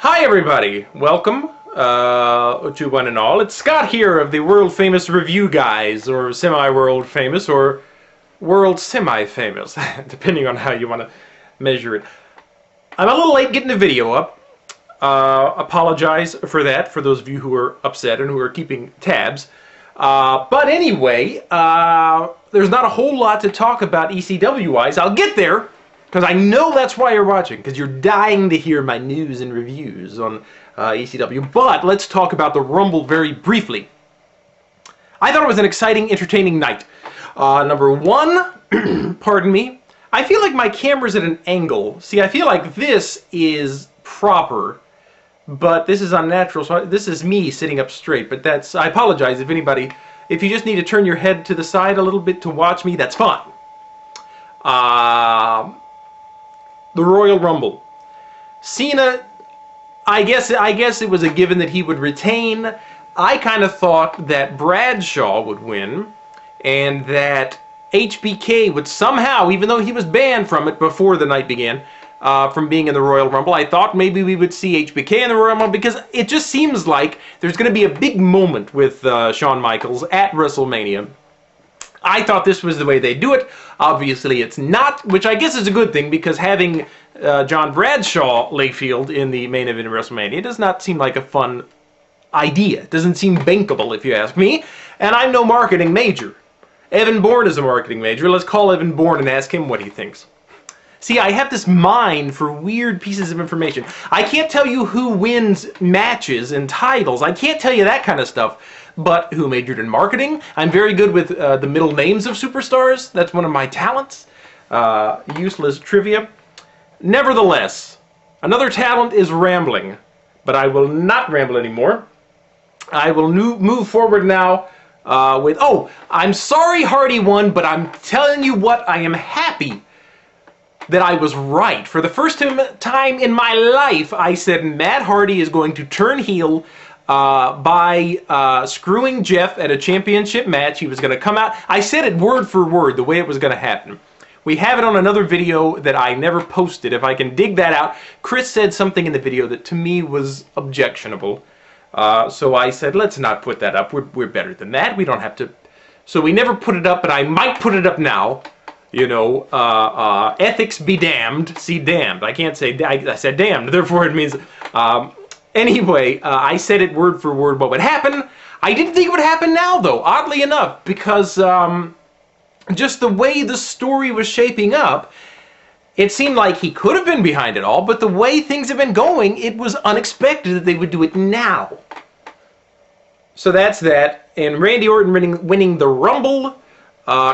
Hi everybody, welcome to one and all. It's Scott here of the world famous Review Guys, or semi-world famous, or world semi-famous, depending on how you want to measure it. I'm a little late getting the video up. Apologize for that, for those of you who are upset and who are keeping tabs. But anyway, there's not a whole lot to talk about ECW-wise. I'll get there, because I know that's why you're watching, because you're dying to hear my news and reviews on ECW. But let's talk about the Rumble very briefly. I thought it was an exciting, entertaining night. Number one, pardon me, I feel like my camera's at an angle. See, I feel like this is proper, but this is unnatural. So this is me sitting up straight, but that's, I apologize if anybody, if you just need to turn your head to the side a little bit to watch me, that's fine. The Royal Rumble. Cena, I guess it was a given that he would retain. I kind of thought that Bradshaw would win, and that HBK would somehow, even though he was banned from it before the night began, from being in the Royal Rumble, I thought maybe we would see HBK in the Royal Rumble, because it just seems like there's going to be a big moment with Shawn Michaels at WrestleMania. I thought this was the way they do it. Obviously it's not, which I guess is a good thing, because having John Bradshaw Layfield in the main event of WrestleMania does not seem like a fun idea. It doesn't seem bankable, if you ask me. And I'm no marketing major. Evan Bourne is a marketing major. Let's call Evan Bourne and ask him what he thinks. See, I have this mind for weird pieces of information. I can't tell you who wins matches and titles. I can't tell you that kind of stuff. But who majored in marketing? I'm very good with the middle names of superstars. That's one of my talents. Useless trivia. Nevertheless, another talent is rambling. But I will not ramble anymore. I will move forward now with... Oh, I'm sorry Hardy won, but I'm telling you what, I am happy that I was right. For the first time in my life, I said Matt Hardy is going to turn heel by screwing Jeff at a championship match. He was going to come out. I said it word for word, the way it was going to happen. We have it on another video that I never posted. If I can dig that out, Chris said something in the video that to me was objectionable. So I said, let's not put that up. We're better than that. We don't have to. So we never put it up, but I might put it up now. You know, ethics be damned. See, damned. I can't say, I said damned. Therefore, it means... Anyway, I said it word for word what would happen. I didn't think it would happen now, though, oddly enough, because just the way the story was shaping up, it seemed like he could have been behind it all, but the way things have been going, it was unexpected that they would do it now. So that's that. And Randy Orton winning the Rumble.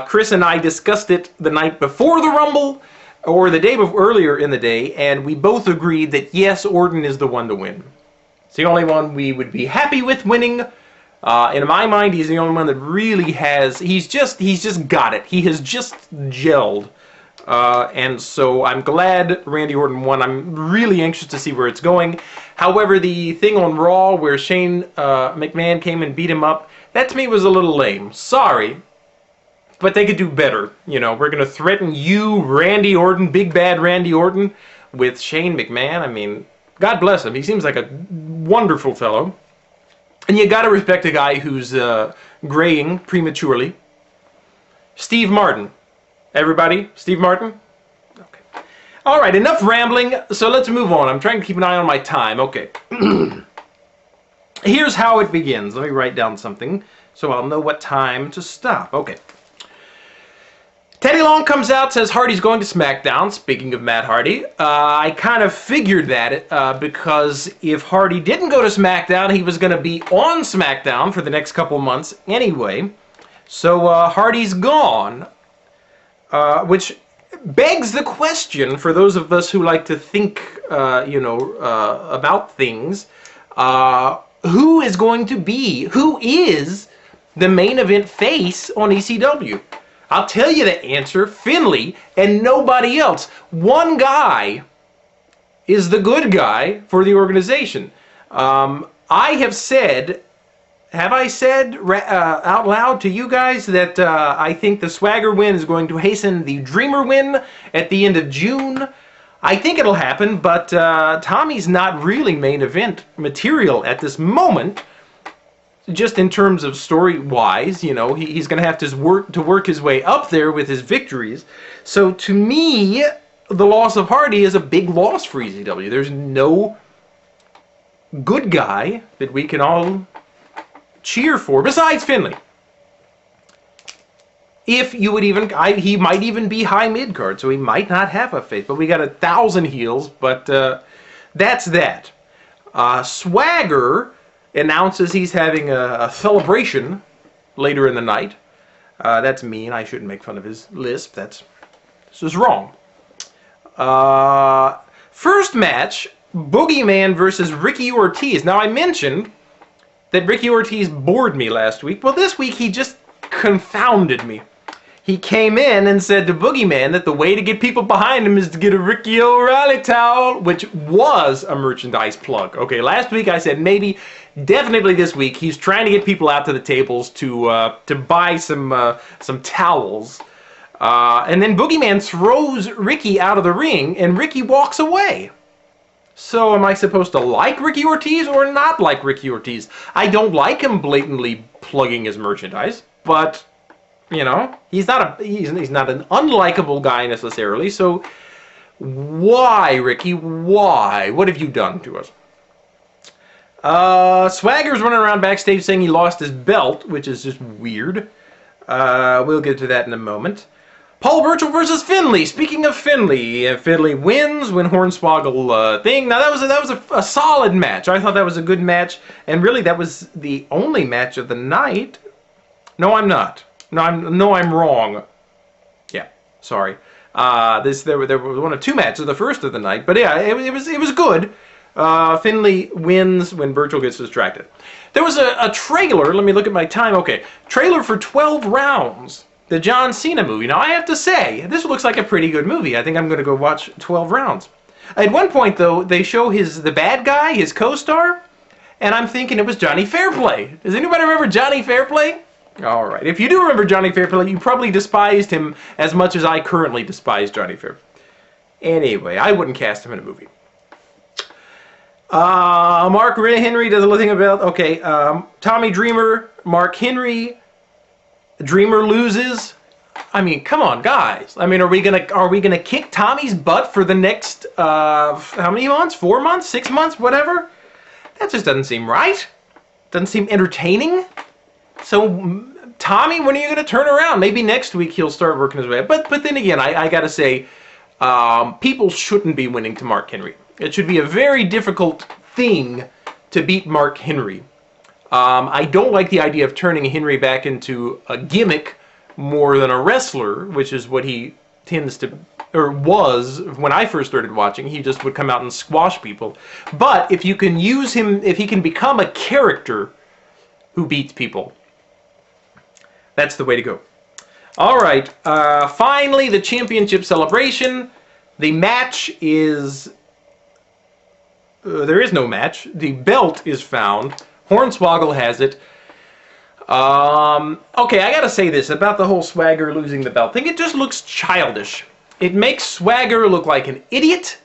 Chris and I discussed it the night before the Rumble, or the day before, earlier in the day, and we both agreed that yes, Orton is the one to win. It's the only one we would be happy with winning. In my mind, he's the only one that really has, he's just got it. He has just gelled. And so I'm glad Randy Orton won. I'm really anxious to see where it's going. However, the thing on Raw where Shane McMahon came and beat him up, that to me was a little lame. Sorry. But they could do better. You know, we're going to threaten you, Randy Orton, big bad Randy Orton, with Shane McMahon. I mean, God bless him. He seems like a wonderful fellow. And you got to respect a guy who's graying prematurely. Steve Martin. Everybody, Steve Martin? Okay. All right, enough rambling. So let's move on. I'm trying to keep an eye on my time. Okay. Here's how it begins. Let me write down something so I'll know what time to stop. Okay. Teddy Long comes out, says Hardy's going to SmackDown. Speaking of Matt Hardy, I kind of figured that because if Hardy didn't go to SmackDown, he was going to be on SmackDown for the next couple months anyway. So Hardy's gone, which begs the question for those of us who like to think, you know, about things. Who is going to be? Who is the main event face on ECW? I'll tell you the answer, Finlay and nobody else. One guy is the good guy for the organization. I have said, have I said out loud to you guys that I think the Swagger win is going to hasten the Dreamer win at the end of June? I think it'll happen, but Tommy's not really main event material at this moment. Just in terms of story-wise, you know, he's going to have to work his way up there with his victories. So to me, the loss of Hardy is a big loss for ECW. There's no good guy that we can all cheer for besides Finlay. If you would even, he might even be high mid-card, so he might not have a face. But we got 1,000 heels, but that's that. Swagger announces he's having a celebration later in the night. That's mean. I shouldn't make fun of his lisp. This is wrong. First match, Boogeyman versus Ricky Ortiz. Now, I mentioned that Ricky Ortiz bored me last week. Well, this week he just confounded me. He came in and said to Boogeyman that the way to get people behind him is to get a Ricky O'Reilly towel, which was a merchandise plug. Okay, last week I said maybe, definitely this week, he's trying to get people out to the tables to buy some towels. And then Boogeyman throws Ricky out of the ring, and Ricky walks away. So am I supposed to like Ricky Ortiz or not like Ricky Ortiz? I don't like him blatantly plugging his merchandise, but you know, he's not an unlikable guy necessarily. So why, Ricky? Why? What have you done to us? Swagger's running around backstage saying he lost his belt, which is just weird. We'll get to that in a moment. Paul Burchill versus Finlay. Speaking of Finlay, Finlay wins when Hornswoggle thing. Now that was a solid match. I thought that was a good match, and really that was the only match of the night. No, I'm not. No, I'm wrong. Yeah, sorry. There was one of two matches, the first of the night, but yeah, it was good. Finlay wins when Burchill gets distracted. There was a trailer. Let me look at my time. Okay, trailer for 12 Rounds. The John Cena movie. Now, I have to say, this looks like a pretty good movie. I think I'm going to go watch 12 Rounds. At one point, though, they show the bad guy, his co-star, and I'm thinking it was Johnny Fairplay. Does anybody remember Johnny Fairplay? All right. If you do remember Johnny Fairplay, you probably despised him as much as I currently despise Johnny Fairplay. Anyway, I wouldn't cast him in a movie. Mark Henry does a little thing about, okay, Tommy Dreamer, Mark Henry, Dreamer loses. I mean, come on, guys. I mean, are we gonna kick Tommy's butt for the next how many months? 4 months? 6 months? Whatever? That just doesn't seem right. Doesn't seem entertaining. So, Tommy, when are you gonna turn around? Maybe next week he'll start working his way up. But then again, I gotta say, people shouldn't be winning to Mark Henry. It should be a very difficult thing to beat Mark Henry. I don't like the idea of turning Henry back into a gimmick more than a wrestler, which is what he tends to, or was, when I first started watching. He just would come out and squash people. But if you can use him, if he can become a character who beats people, that's the way to go. All right, finally, the championship celebration. The match is, there is no match. The belt is found. Hornswoggle has it. Okay, I gotta say this about the whole Swagger losing the belt thing. It just looks childish. It makes Swagger look like an idiot.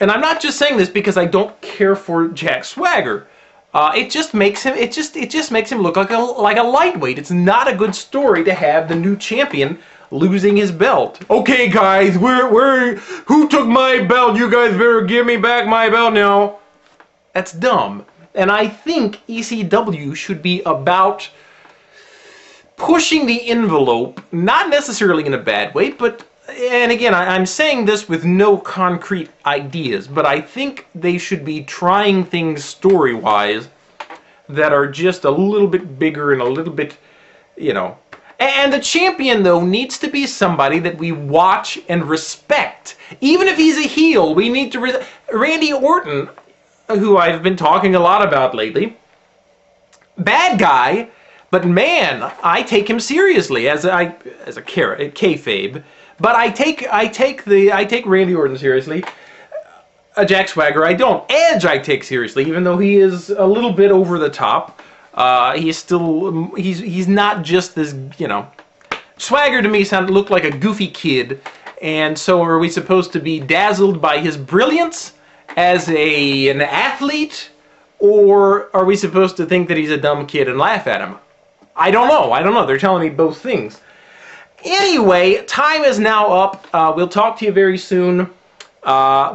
And I'm not just saying this because I don't care for Jack Swagger. It just makes him. It just makes him look like a lightweight. It's not a good story to have the new champion losing his belt. Okay, guys, who took my belt? You guys better give me back my belt now. That's dumb. And I think ECW should be about pushing the envelope, not necessarily in a bad way, but, and again, I'm saying this with no concrete ideas, but I think they should be trying things story-wise that are just a little bit bigger and a little bit, you know. And the champion, though, needs to be somebody that we watch and respect. Even if he's a heel, we need to... Randy Orton, who I've been talking a lot about lately, bad guy, but man, I take him seriously as a kayfabe. But I take Randy Orton seriously. Jack Swagger, I don't. Edge, I take seriously, even though he is a little bit over the top. He's not just this, you know. Swagger to me looked like a goofy kid, And so are we supposed to be dazzled by his brilliance as an athlete? Or are we supposed to think that he's a dumb kid and laugh at him? I don't know. I don't know. They're telling me both things. Anyway, time is now up. We'll talk to you very soon.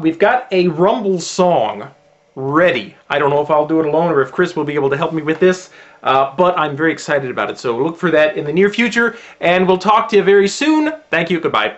We've got a Rumble song ready. I don't know if I'll do it alone or if Chris will be able to help me with this, but I'm very excited about it. So look for that in the near future, and we'll talk to you very soon. Thank you. Goodbye.